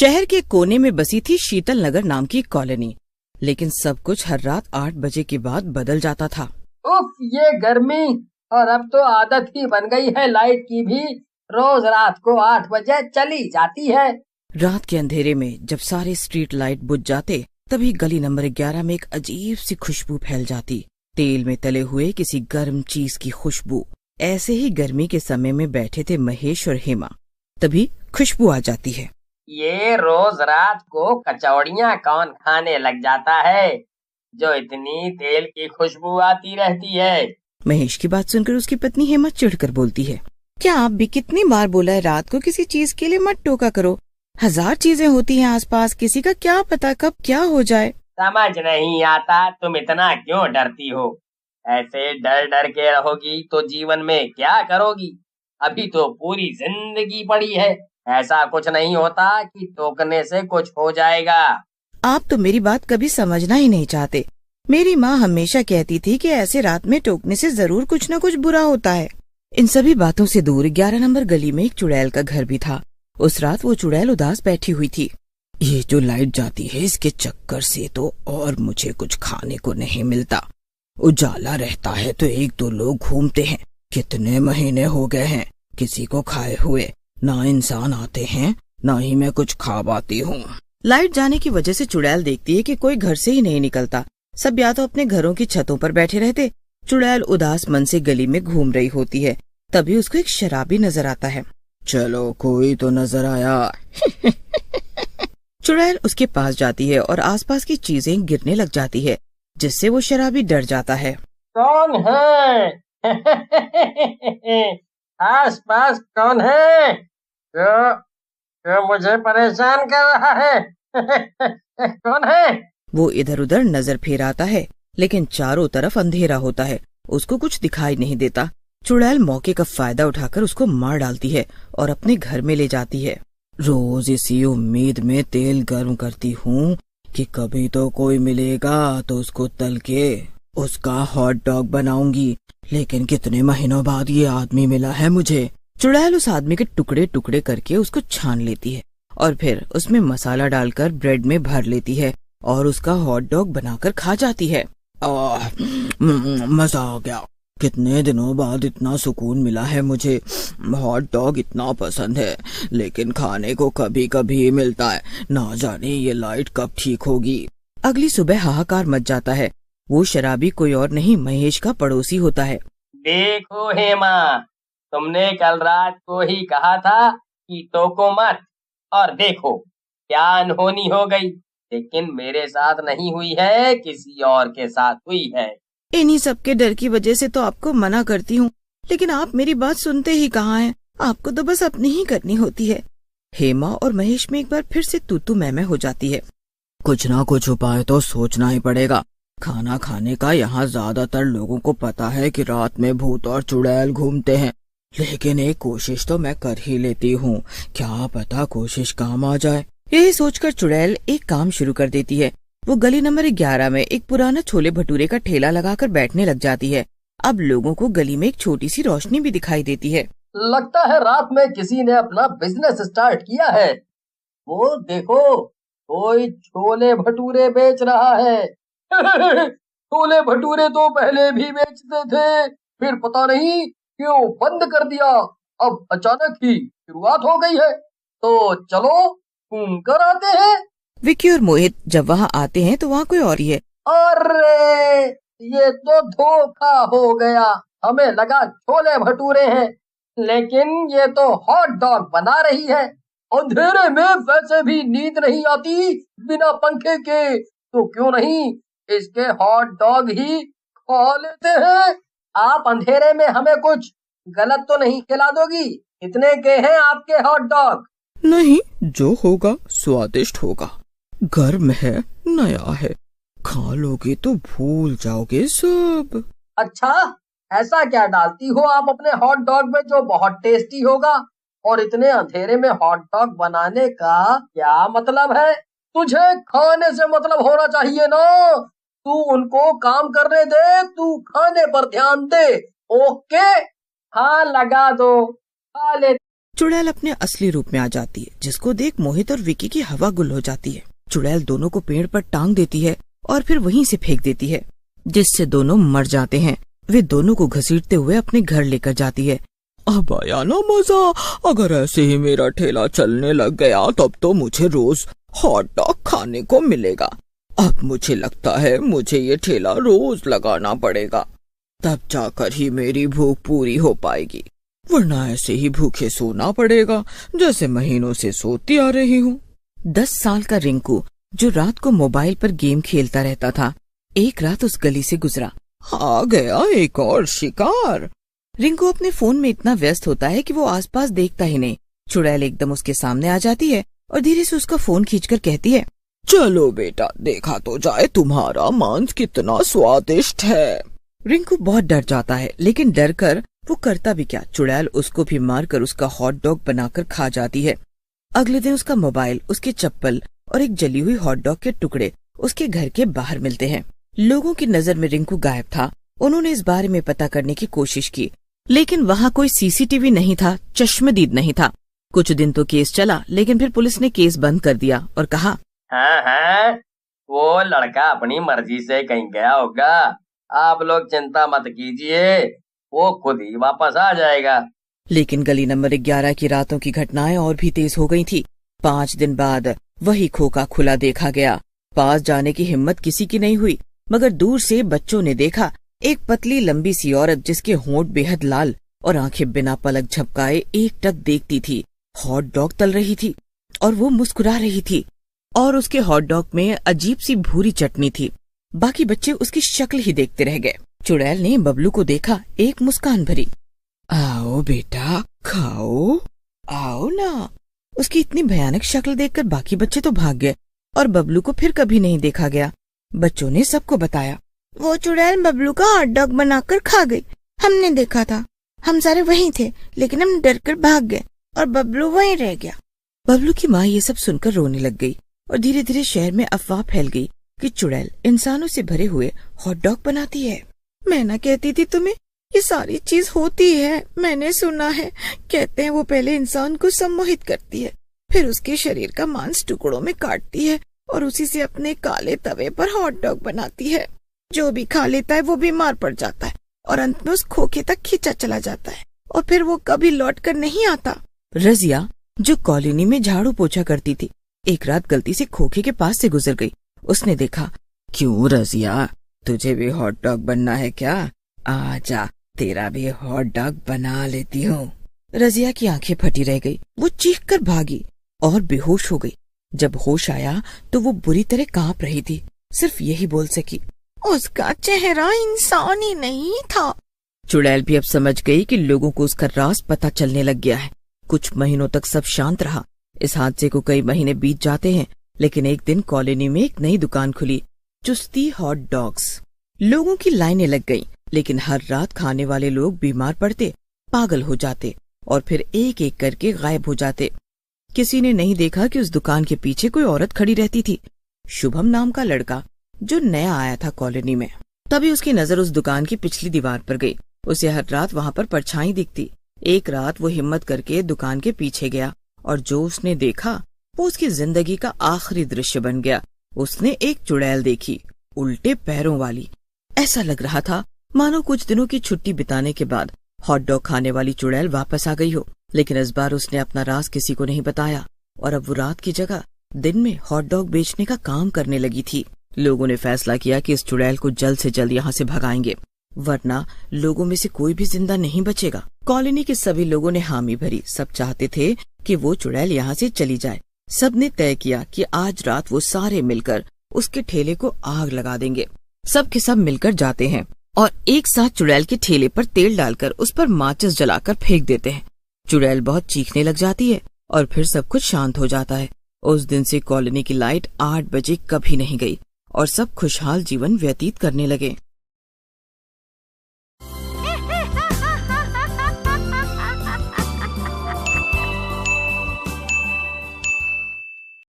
शहर के कोने में बसी थी शीतल नगर नाम की कॉलोनी, लेकिन सब कुछ हर रात 8 बजे के बाद बदल जाता था। उफ, ये गर्मी। और अब तो आदत ही बन गई है लाइट की भी। रोज रात को 8 बजे चली जाती है। रात के अंधेरे में जब सारे स्ट्रीट लाइट बुझ जाते, तभी गली नंबर 11 में एक अजीब सी खुशबू फैल जाती। तेल में तले हुए किसी गर्म चीज की खुशबू। ऐसे ही गर्मी के समय में बैठे थे महेश और हेमा, तभी खुशबू आ जाती है। ये रोज रात को कचौड़ियाँ कौन खाने लग जाता है, जो इतनी तेल की खुशबू आती रहती है। महेश की बात सुनकर उसकी पत्नी हेमा चिढ़कर बोलती है, क्या आप भी कितनी बार बोला है रात को किसी चीज के लिए मत टोका करो। 1000 चीजें होती हैं आसपास, किसी का क्या पता कब क्या हो जाए। समझ नहीं आता तुम इतना क्यों डरती हो। ऐसे डर डर के रहोगी तो जीवन में क्या करोगी। अभी तो पूरी जिंदगी पड़ी है। ऐसा कुछ नहीं होता कि टोकने से कुछ हो जाएगा। आप तो मेरी बात कभी समझना ही नहीं चाहते। मेरी माँ हमेशा कहती थी कि ऐसे रात में टोकने से जरूर कुछ न कुछ बुरा होता है। इन सभी बातों से दूर 11 नंबर गली में एक चुड़ैल का घर भी था। उस रात वो चुड़ैल उदास बैठी हुई थी। ये जो लाइट जाती है इसके चक्कर से तो और मुझे कुछ खाने को नहीं मिलता। उजाला रहता है तो 1-2 लोग घूमते हैं। कितने महीने हो गए हैं किसी को खाए हुए। ना इंसान आते हैं, ना ही मैं कुछ खा पाती हूँ। लाइट जाने की वजह से चुड़ैल देखती है कि कोई घर से ही नहीं निकलता। सब या तो अपने घरों की छतों पर बैठे रहते। चुड़ैल उदास मन से गली में घूम रही होती है। तभी उसको एक शराबी नजर आता है। चलो कोई तो नजर आया। चुड़ैल उसके पास जाती है और आसपास की चीजें गिरने लग जाती है, जिससे वो शराबी डर जाता है। कौन है? आस पास कौन है जो मुझे परेशान कर रहा है? कौन है? वो इधर उधर नजर फेराता है, लेकिन चारों तरफ अंधेरा होता है, उसको कुछ दिखाई नहीं देता। चुड़ैल मौके का फायदा उठाकर उसको मार डालती है और अपने घर में ले जाती है। रोज इसी उम्मीद में तेल गर्म करती हूँ कि कभी तो कोई मिलेगा तो उसको तल के उसका हॉट डॉग बनाऊंगी, लेकिन कितने महीनों बाद ये आदमी मिला है मुझे। चुड़ैल उस आदमी के टुकड़े टुकड़े करके उसको छान लेती है और फिर उसमें मसाला डालकर ब्रेड में भर लेती है और उसका हॉट डॉग बनाकर खा जाती है। मजा आ गया। कितने दिनों बाद इतना सुकून मिला है मुझे। हॉट डॉग इतना पसंद है, लेकिन खाने को कभी कभी मिलता है। ना जाने ये लाइट कब ठीक होगी। अगली सुबह हाहाकार मच जाता है। वो शराबी कोई और नहीं महेश का पड़ोसी होता है। देखो हेमा, तुमने कल रात को ही कहा था कि टोको मत, और देखो क्या अनहोनी हो गई। लेकिन मेरे साथ नहीं हुई है, किसी और के साथ हुई है। इन्हीं सब के डर की वजह से तो आपको मना करती हूँ, लेकिन आप मेरी बात सुनते ही कहाँ हैं। आपको तो बस अपनी ही करनी होती है। हेमा और महेश में एक बार फिर से तू मैं हो जाती है। कुछ ना कुछ उपाय तो सोचना ही पड़ेगा। खाना खाने का यहाँ ज्यादातर लोगों को पता है कि रात में भूत और चुड़ैल घूमते हैं, लेकिन एक कोशिश तो मैं कर ही लेती हूँ। क्या पता कोशिश काम आ जाए। यही सोचकर चुड़ैल एक काम शुरू कर देती है। वो गली नंबर 11 में एक पुराना छोले भटूरे का ठेला लगाकर बैठने लग जाती है। अब लोगों को गली में एक छोटी सी रोशनी भी दिखाई देती है। लगता है रात में किसी ने अपना बिजनेस स्टार्ट किया है। वो देखो, कोई छोले भटूरे बेच रहा है। छोले भटूरे तो पहले भी बेचते थे, फिर पता नहीं क्यों बंद कर दिया। अब अचानक ही शुरुआत हो गई है, तो चलो घूम कर आते हैं। विक्की और मोहित जब वहाँ आते हैं तो वहाँ कोई और ही है। अरे, ये तो धोखा हो गया। हमें लगा छोले भटूरे हैं, लेकिन ये तो हॉट डॉग बना रही है। अंधेरे में वैसे भी नींद नहीं आती बिना पंखे के, तो क्यों नहीं इसके हॉट डॉग ही खा लेते हैं। आप अंधेरे में हमें कुछ गलत तो नहीं खिला दोगी? कितने के हैं आपके हॉट डॉग? नहीं, जो होगा स्वादिष्ट होगा। गर्म है, नया है, खा लोगे तो भूल जाओगे सब। अच्छा, ऐसा क्या डालती हो आप अपने हॉट डॉग में जो बहुत टेस्टी होगा? और इतने अंधेरे में हॉट डॉग बनाने का क्या मतलब है? तुझे खाने से मतलब होना चाहिए ना। तू उनको काम करने दे, तू खाने पर ध्यान दे। ओके, हाँ लगा दो, खा ले। चुड़ैल अपने असली रूप में आ जाती है, जिसको देख मोहित और विकी की हवा गुल हो जाती है। चुड़ैल दोनों को पेड़ पर टांग देती है और फिर वहीं से फेंक देती है, जिससे दोनों मर जाते हैं। वे दोनों को घसीटते हुए अपने घर लेकर जाती है। अब आया ना मजा। अगर ऐसे ही मेरा ठेला चलने लग गया तब तो मुझे रोज हॉट डॉग खाने को मिलेगा। अब मुझे लगता है मुझे ये ठेला रोज लगाना पड़ेगा, तब जाकर ही मेरी भूख पूरी हो पाएगी, वरना ऐसे ही भूखे सोना पड़ेगा जैसे महीनों से सोती आ रही हूँ। 10 साल का रिंकू, जो रात को मोबाइल पर गेम खेलता रहता था, एक रात उस गली से गुजरा। आ गया एक और शिकार। रिंकू अपने फोन में इतना व्यस्त होता है कि वो आसपास देखता ही नहीं। चुड़ैल एकदम उसके सामने आ जाती है और धीरे से उसका फोन खींचकर कहती है, चलो बेटा, देखा तो जाए तुम्हारा मांस कितना स्वादिष्ट है। रिंकू बहुत डर जाता है, लेकिन डर कर वो करता भी क्या, चुड़ैल उसको भी मारकर उसका हॉट डॉग बनाकर खा जाती है। अगले दिन उसका मोबाइल, उसके चप्पल और एक जली हुई हॉट डॉग के टुकड़े उसके घर के बाहर मिलते हैं। लोगों की नजर में रिंकू गायब था। उन्होंने इस बारे में पता करने की कोशिश की, लेकिन वहाँ कोई सीसीटीवी नहीं था, चश्मदीद नहीं था। कुछ दिन तो केस चला, लेकिन फिर पुलिस ने केस बंद कर दिया और कहा, हाँ, वो लड़का अपनी मर्जी से कहीं गया होगा, आप लोग चिंता मत कीजिए, वो खुद ही वापस आ जाएगा। लेकिन गली नंबर 11 की रातों की घटनाएं और भी तेज हो गई थी। 5 दिन बाद वही खोखा खुला देखा गया। पास जाने की हिम्मत किसी की नहीं हुई, मगर दूर से बच्चों ने देखा एक पतली लंबी सी औरत, जिसके होंठ बेहद लाल और आंखें बिना पलक झपकाए एकटक देखती थी। हॉट डॉग तल रही थी और वो मुस्कुरा रही थी, और उसके हॉट डॉग में अजीब सी भूरी चटनी थी। बाकी बच्चे उसकी शक्ल ही देखते रह गए। चुड़ैल ने बबलू को देखा, एक मुस्कान भरी, आओ बेटा, खाओ, आओ ना। उसकी इतनी भयानक शक्ल देखकर बाकी बच्चे तो भाग गए और बबलू को फिर कभी नहीं देखा गया। बच्चों ने सबको बताया, वो चुड़ैल बबलू का हॉट डॉग बनाकर खा गई, हमने देखा था, हम सारे वहीं थे, लेकिन हम डर कर भाग गए और बबलू वहीं रह गया। बबलू की माँ ये सब सुनकर रोने लग गई और धीरे धीरे शहर में अफवाह फैल गई कि चुड़ैल इंसानों से भरे हुए हॉट डॉग बनाती है। मैं ना कहती थी तुम्हें, ये सारी चीज होती है, मैंने सुना है। कहते हैं वो पहले इंसान को सम्मोहित करती है, फिर उसके शरीर का मांस टुकड़ों में काटती है और उसी से अपने काले तवे पर हॉट डॉग बनाती है। जो भी खा लेता है वो बीमार पड़ जाता है और अंत में उस खोखे तक खींचा चला जाता है और फिर वो कभी लौट कर नहीं आता। रजिया, जो कॉलोनी में झाड़ू पोछा करती थी, एक रात गलती से खोखे के पास से गुजर गई। उसने देखा, क्यों रजिया, तुझे भी हॉट डॉग बनना है क्या? आजा, तेरा भी हॉट डॉग बना लेती हूँ। रजिया की आंखें फटी रह गई। वो चीख कर भागी और बेहोश हो गई। जब होश आया तो वो बुरी तरह कांप रही थी। सिर्फ यही बोल सकी, उसका चेहरा इंसान ही नहीं था। चुड़ैल भी अब समझ गई कि लोगों को उसका राज पता चलने लग गया है। कुछ महीनों तक सब शांत रहा। इस हादसे को कई महीने बीत जाते हैं, लेकिन एक दिन कॉलोनी में एक नई दुकान खुली, चुस्ती हॉट डॉग्स। लोगों की लाइनें लग गईं, लेकिन हर रात खाने वाले लोग बीमार पड़ते, पागल हो जाते और फिर एक एक करके गायब हो जाते। किसी ने नहीं देखा कि उस दुकान के पीछे कोई औरत खड़ी रहती थी, शुभम नाम का लड़का, जो नया आया था कॉलोनी में। तभी उसकी नजर उस दुकान की पिछली दीवार पर गई। उसे हर रात वहाँ पर परछाई दिखती। एक रात वो हिम्मत करके दुकान के पीछे गया और जो उसने देखा वो उसकी जिंदगी का आखिरी दृश्य बन गया। उसने एक चुड़ैल देखी, उल्टे पैरों वाली। ऐसा लग रहा था मानो कुछ दिनों की छुट्टी बिताने के बाद हॉट डॉग खाने वाली चुड़ैल वापस आ गई हो। लेकिन इस बार उसने अपना राज किसी को नहीं बताया और अब वो रात की जगह दिन में हॉट डॉग बेचने का काम करने लगी थी। लोगों ने फैसला किया कि इस चुड़ैल को जल्द से जल्द यहाँ से भगाएंगे, वरना लोगों में से कोई भी जिंदा नहीं बचेगा। कॉलोनी के सभी लोगों ने हामी भरी। सब चाहते थे कि वो चुड़ैल यहाँ से चली जाए। सबने तय किया कि आज रात वो सारे मिलकर उसके ठेले को आग लगा देंगे। सब के सब मिलकर जाते हैं और एक साथ चुड़ैल के ठेले पर तेल डालकर उस पर माचिस जलाकर फेंक देते हैं। चुड़ैल बहुत चीखने लग जाती है और फिर सब कुछ शांत हो जाता है। उस दिन से कॉलोनी की लाइट 8 बजे कभी नहीं गई और सब खुशहाल जीवन व्यतीत करने लगे।